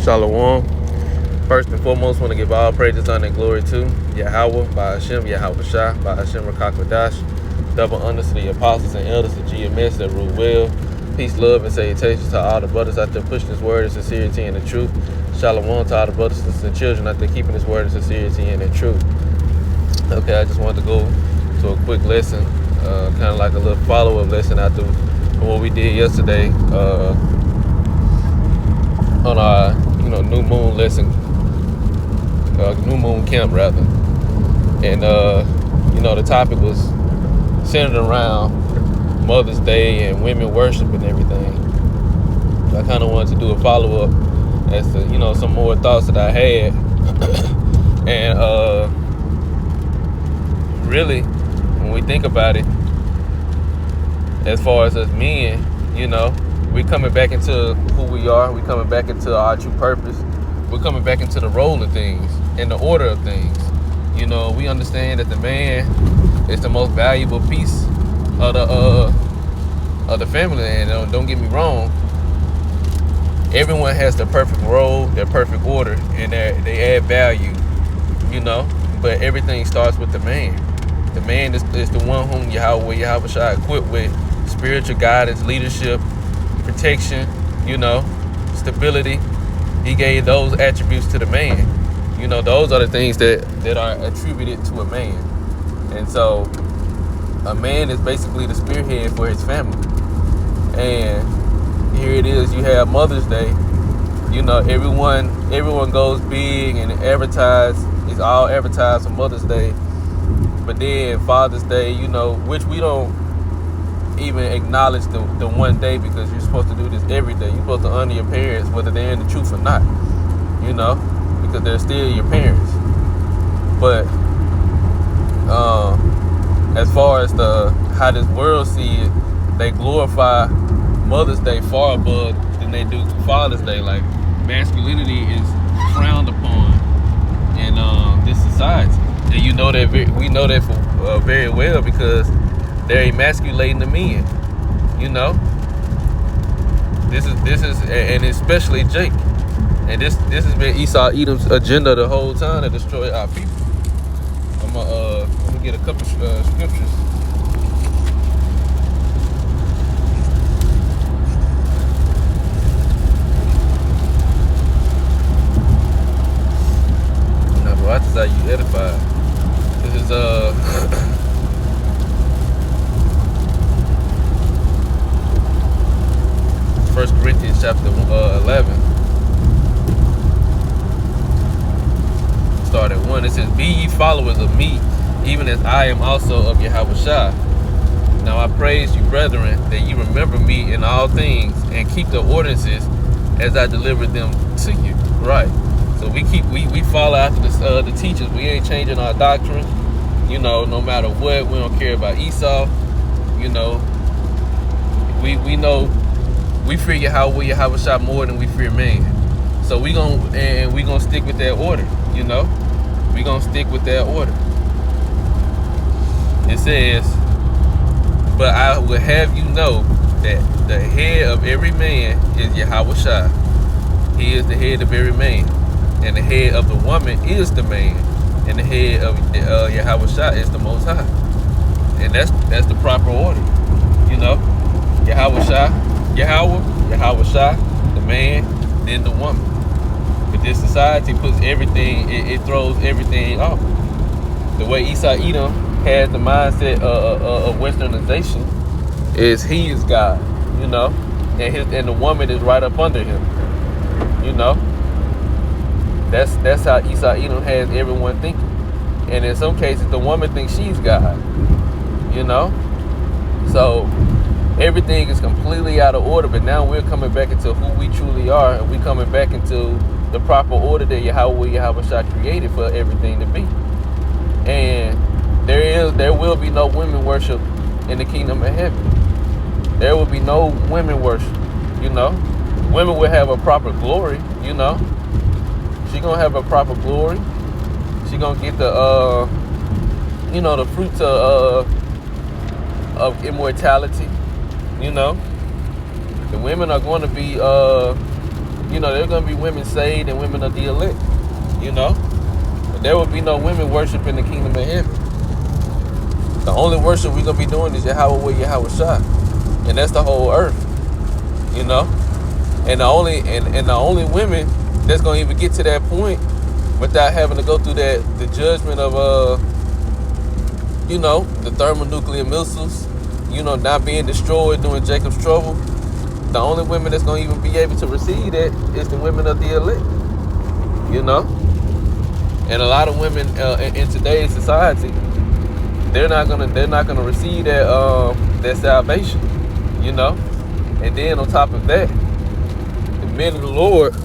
Shalom. First and foremost, want to give all praises, honor, and glory to Yahweh, by Hashem, Yahweh Shah, by Hashem, Rakakwadash. Double honors to the apostles and elders of GMS that rule well. Peace, love, and salutations to all the brothers out there pushing this word in sincerity and the truth. Shalom to all the brothers, sisters, and children out there keeping this word in sincerity and the truth. Okay, I just wanted to go to a quick lesson, kind of like a little follow-up lesson after what we did yesterday on our, new moon lesson, new moon camp rather. And the topic was centered around Mother's Day and women worship and everything. So I kind of wanted to do a follow-up as to some more thoughts that I had. And really, when we think about it, as far as us men, we coming back into who we are. We coming back into our true purpose. We're coming back into the role of things and the order of things. We understand that the man is the most valuable piece of the family. And don't get me wrong, everyone has their perfect role, their perfect order, and they add value. But everything starts with the man. The man is the one whom Yahweh Shah equipped with spiritual guidance, leadership, protection, stability. He gave those attributes to the man. Those are the things that are attributed to a man. And so a man is basically the spearhead for his family. And here it is, you have Mother's Day. Everyone goes big and it's all advertised for Mother's Day. But then Father's Day, which we don't even acknowledge the one day, because you're supposed to do this every day. You're supposed to honor your parents whether they're in the truth or not, because they're still your parents. But as far as how this world see it, they glorify Mother's Day far above than they do Father's Day. Like, masculinity is frowned upon in this society, and we know that for very well, because they're emasculating the men. This is, and especially Jake. And this has been Esau Edom's agenda the whole time, to destroy our people. I'm gonna get a couple scriptures. Now, bro, that's how you edify. This is 1 Corinthians chapter 11. Start at 1. It says, "Be ye followers of me, even as I am also of Yahweh Shah. Now I praise you, brethren, that you remember me in all things, and keep the ordinances as I delivered them to you." Right. So we follow after the teachers. We ain't changing our doctrine. No matter what, we don't care about Esau. We know we fear Yahweh Shah more than we fear man. So we gonna stick with that order. We gonna stick with that order. It says, "But I will have you know that the head of every man is Yahweh Shah. He is the head of every man, and the head of the woman is the man, and the head of Yahweh Shah is the Most High." And that's the proper order. Yahweh Shah, Yahweh Shah, the man, then the woman. But this society puts everything, it throws everything off. The way Esau Edom has the mindset of westernization is he is God, and the woman is right up under him. That's how Esau Edom has everyone thinking. And in some cases, the woman thinks she's God. So everything is completely out of order. But now we're coming back into who we truly are, and we're coming back into the proper order that Yahweh Shah created for everything to be. And there will be no women worship in the kingdom of heaven. There will be no women worship. Women will have a proper glory. She gonna have a proper glory. She gonna get the the fruits of immortality. The women are going to be there are gonna be women saved and women of the elect. But there will be no women worship in the kingdom of heaven. The only worship we're gonna be doing is Yahweh with Yahweh Shah, and that's the whole earth. And the only women that's gonna even get to that point without having to go through the judgment of the thermonuclear missiles, not being destroyed during Jacob's trouble. The only women that's gonna even be able to receive that is the women of the elect. And a lot of women in today's society, they're not gonna receive that salvation. And then on top of that, the men of the Lord,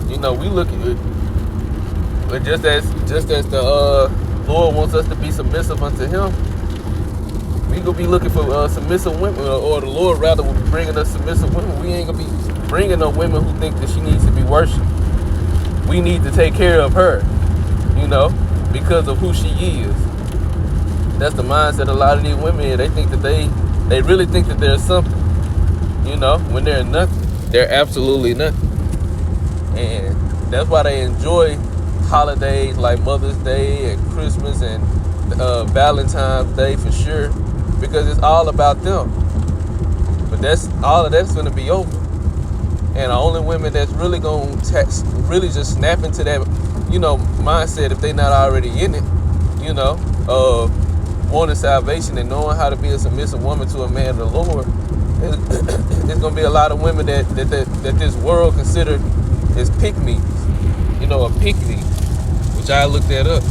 we look at it, but just as the Lord wants us to be submissive unto Him, we gonna be looking for submissive women, or the Lord rather will be bringing us submissive women. We ain't gonna be bringing no women who think that she needs to be worshipped. We need to take care of her, because of who she is. That's the mindset of a lot of these women. They think that they really think that they're something, when they're nothing. They're absolutely nothing. And that's why they enjoy holidays like Mother's Day and Christmas and Valentine's Day for sure, because it's all about them. But all of that's going to be over. And the only women that's really going to really just snap into that, mindset, if they not already in it, wanting salvation and knowing how to be a submissive woman to a man of the Lord, there's going to be a lot of women that this world considered as pick-me's, a pick-me, which I looked that up.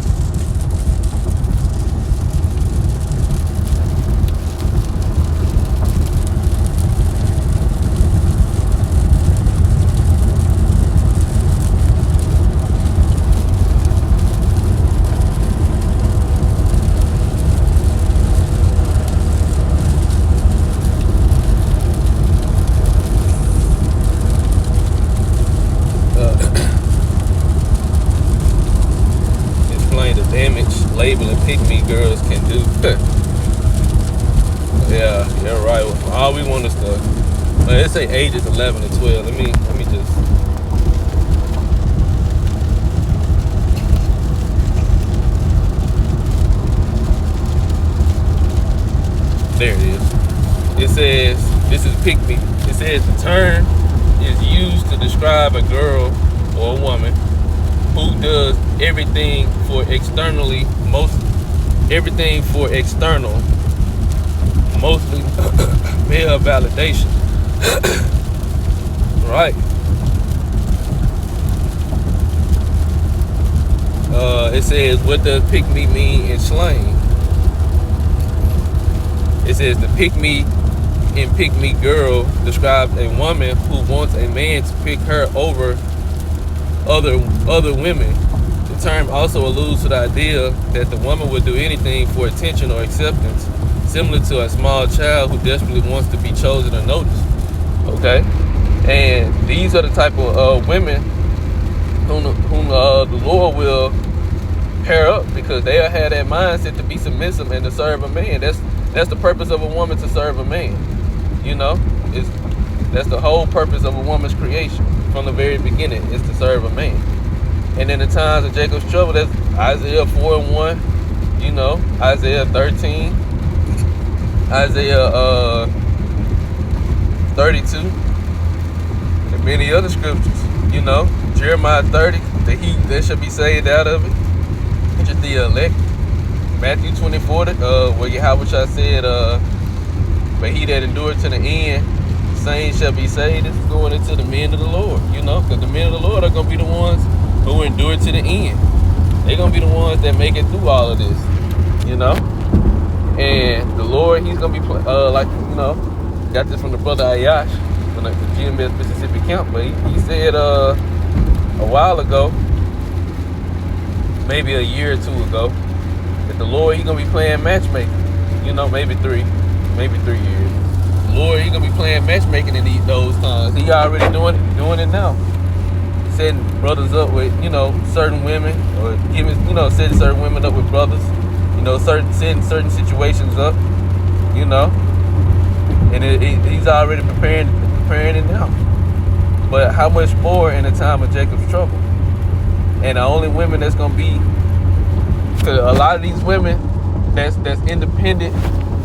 Labeling pick-me girls can do. Yeah, you're right. All we want is let's say ages 11 to 12. Let me just. There it is. It says, this is pick-me. It says the term is used to describe a girl or a woman who does everything for external, mostly male validation. Right. It says, what does pick me mean in slang? It says the pick me and pick me girl describes a woman who wants a man to pick her over other women. The term also alludes to the idea that the woman would do anything for attention or acceptance, similar to a small child who desperately wants to be chosen or noticed. Okay? And these are the type of women whom the Lord will pair up, because they'll have that mindset to be submissive and to serve a man. That's the purpose of a woman, to serve a man. That's the whole purpose of a woman's creation from the very beginning, is to serve a man. And in the times of Jacob's trouble, that's Isaiah 4:1, Isaiah 13, Isaiah 32, and many other scriptures. Jeremiah 30, the heat that shall be saved out of it, which is the elect. Matthew 24, where Yahweh said, but he that endured to the end, same shall be saved. It's going into the men of the Lord, because the men of the Lord are going to be the ones who endure to the end. They're going to be the ones that make it through all of this, And the Lord, He's going to be, got this from the brother Ayash, from the GMS Mississippi camp, but he said a while ago, maybe a year or two ago, that the Lord, He's going to be playing matchmaking, maybe 3 years. Lord, He's gonna be playing matchmaking in those times. He already doing it now. Setting brothers up with, certain women, or setting certain women up with brothers. Setting certain situations up. And He's already preparing it now. But how much more in the time of Jacob's trouble? And the only women that's gonna be, cause a lot of these women that's independent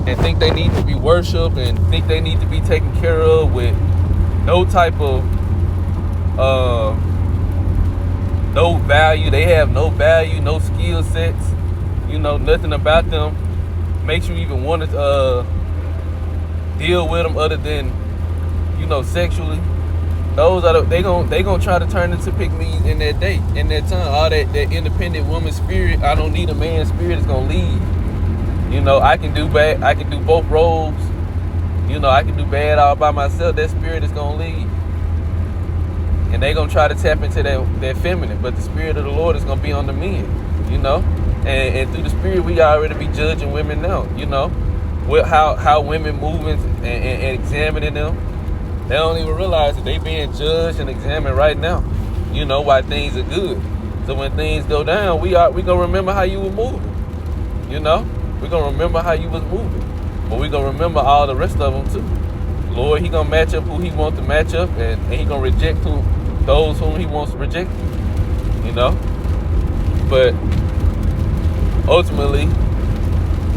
and think they need to be worshipped and think they need to be taken care of with no type of no value. They have no value, no skill sets, nothing about them makes you even want to deal with them other than, sexually. Those are they gonna try to turn into pick-me's in that day, in that time. All that independent woman spirit, I don't need a man spirit, is gonna leave. I can do both roles. I can do bad all by myself. That spirit is gonna leave. And they gonna try to tap into that feminine, but the spirit of the Lord is gonna be on the men, and through the spirit we already be judging women now, with how women moving and examining them. They don't even realize that they being judged and examined right now, why things are good. So when things go down, we gonna remember how you were moving, we gonna remember how you was moving, but we gonna remember all the rest of them too. Lord, he gonna match up who he wants to match up, and he gonna reject those whom he wants to reject, but ultimately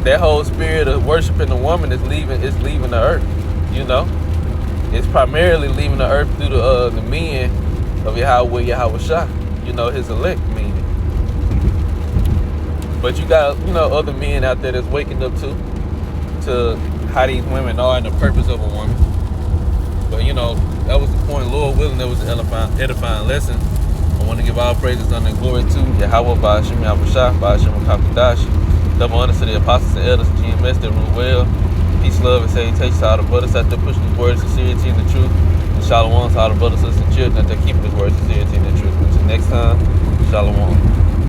that whole spirit of worshiping the woman is leaving the earth. It's primarily leaving the earth through the men of Yahweh Shah, his elect men. But you got other men out there that's waking up to how these women are and the purpose of a woman. But that was the point. Lord willing, that was an edifying lesson. I want to give all praises and glory to Yahweh Ba'ashem Yahushua, Ba'ashem Kakadash. Double honor to the apostles and elders, GMS that rule well. Peace, love, and salutation to all the brothers out there pushing His word, sincerity, and the truth. And shalom to all the brothers, sisters, and children out there keeping His word, sincerity, and the truth. Until next time, shalom.